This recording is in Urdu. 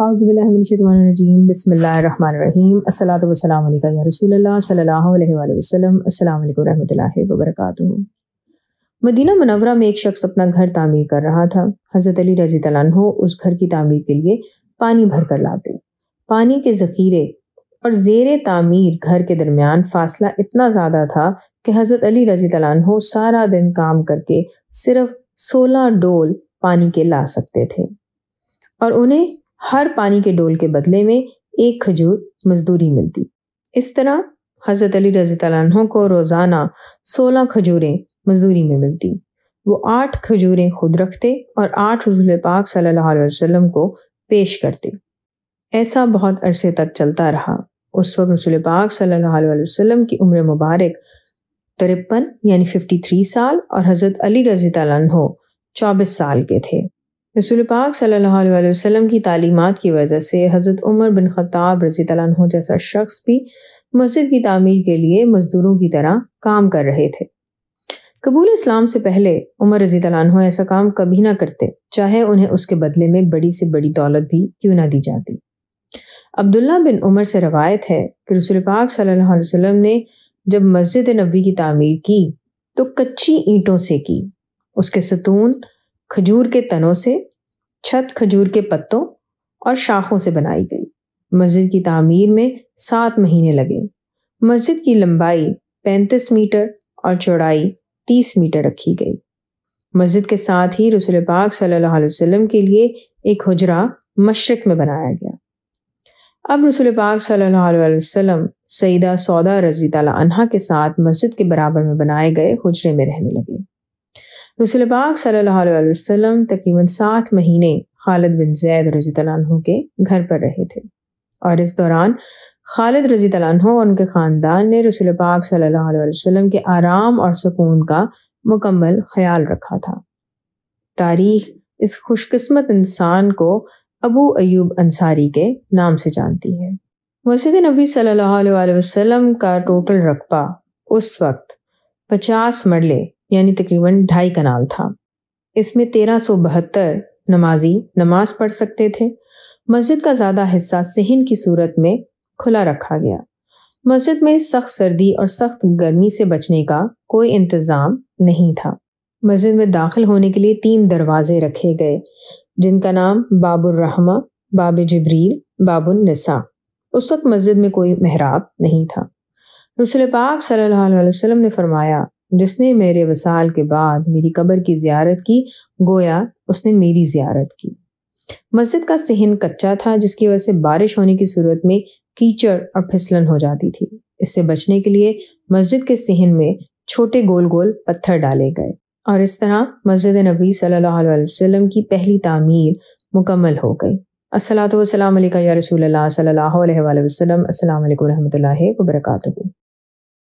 اعوذ باللہ من الشیطان الرجیم بسم اللہ الرحمن الرحیم الصلاۃ والسلام علیکہ یا رسول اللہ صلی اللہ علیہ وآلہ وسلم۔ السلام علیکم ورحمۃ اللہ وبرکاتہ۔ مدینہ منورہ میں ایک شخص اپنا گھر تعمیر کر رہا تھا۔ حضرت علی رضی اللہ عنہ اس گھر کی تعمیر کے لیے پانی بھر کر لاتے۔ پانی کے ذخیرے اور زیر تعمیر گھر کے درمیان فاصلہ اتنا زیادہ تھا کہ حضرت علی رضی اللہ عنہ سارا دن کام کر کے صرف 16 ڈول پانی کے لا سکتے تھے، اور انہیں ہر پانی کے ڈول کے بدلے میں 1 کھجور مزدوری ملتی۔ اس طرح حضرت علی رضی اللہ عنہ کو روزانہ 16 کھجوریں مزدوری میں ملتی۔ وہ 8 کھجوریں خود رکھتے اور 8 رسول پاک صلی اللہ علیہ وسلم کو پیش کرتے۔ ایسا بہت عرصے تک چلتا رہا۔ اس وقت رسول پاک صلی اللہ علیہ وسلم کی عمر مبارک 53 یعنی 53 سال اور حضرت علی رضی اللہ عنہ 24 سال کے تھے۔ رسول پاک صلی اللہ علیہ وسلم کی تعلیمات کی وجہ سے حضرت عمر بن خطاب رضی اللہ عنہ جیسا شخص بھی مسجد کی تعمیر کے لیے مزدوروں کی طرح کام کر رہے تھے۔ قبول اسلام سے پہلے عمر رضی اللہ عنہ ایسا کام کبھی نہ کرتے، چاہے انہیں اس کے بدلے میں بڑی سے بڑی دولت بھی کیوں نہ دی جاتی۔ عبداللہ بن عمر سے روایت ہے کہ رسول پاک صلی اللہ علیہ وسلم نے جب مسجد نبوی کی تعمیر کی تو کچی اینٹوں سے کی۔ اس کے ستون کھجور کے تنوں سے، چھت کھجور کے پتوں اور شاخوں سے بنائی گئی۔ مسجد کی تعمیر میں 7 مہینے لگے۔ مسجد کی لمبائی 35 میٹر اور چوڑائی 30 میٹر رکھی گئی۔ مسجد کے ساتھ ہی رسول پاک صلی اللہ علیہ وسلم کے لیے ایک حجرہ مشرق میں بنایا گیا۔ اب رسول پاک صلی اللہ علیہ وسلم سیدہ سودا رضی اللہ عنہا کے ساتھ مسجد کے برابر میں بنائے گئے حجرے میں رہنے لگے۔ رسول پاک صلی اللہ علیہ وسلم تقریباً 7 مہینے خالد بن زید رضی اللہ عنہ کے گھر پر رہے تھے، اور اس دوران خالد رضی اللہ عنہ اور ان کے خاندان نے رسول پاک صلی اللہ علیہ وسلم کے آرام اور سکون کا مکمل خیال رکھا تھا۔ تاریخ اس خوش قسمت انسان کو ابو ایوب انصاری کے نام سے جانتی ہے۔ مسجد نبی صلی اللہ علیہ وسلم کا ٹوٹل رقبہ اس وقت 50 مرلے یعنی تقریباً 2.5 کنال تھا۔ اس میں 1372 نمازی نماز پڑھ سکتے تھے۔ مسجد کا زیادہ حصہ صحن کی صورت میں کھلا رکھا گیا۔ مسجد میں سخت سردی اور سخت گرمی سے بچنے کا کوئی انتظام نہیں تھا۔ مسجد میں داخل ہونے کے لیے 3 دروازے رکھے گئے، جن کا نام باب الرحمہ، باب جبریل، باب النساء۔ اس وقت مسجد میں کوئی محراب نہیں تھا۔ رسول پاک صلی اللہ علیہ وسلم نے فرمایا، جس نے میرے وصال کے بعد میری قبر کی زیارت کی گویا اس نے میری زیارت کی۔ مسجد کا صحن کچا تھا، جس کی وجہ سے بارش ہونے کی صورت میں کیچڑ اور پھسلن ہو جاتی تھی۔ اس سے بچنے کے لیے مسجد کے صحن میں چھوٹے گول گول پتھر ڈالے گئے، اور اس طرح مسجد نبی صلی اللہ علیہ وسلم کی پہلی تعمیر مکمل ہو گئی۔ الصلاۃ والسلام علیکہ یا رسول اللہ صلی اللہ علیہ وآلہ وسلم۔ السلام علیکم ورحمۃ اللہ وبرکاتہ۔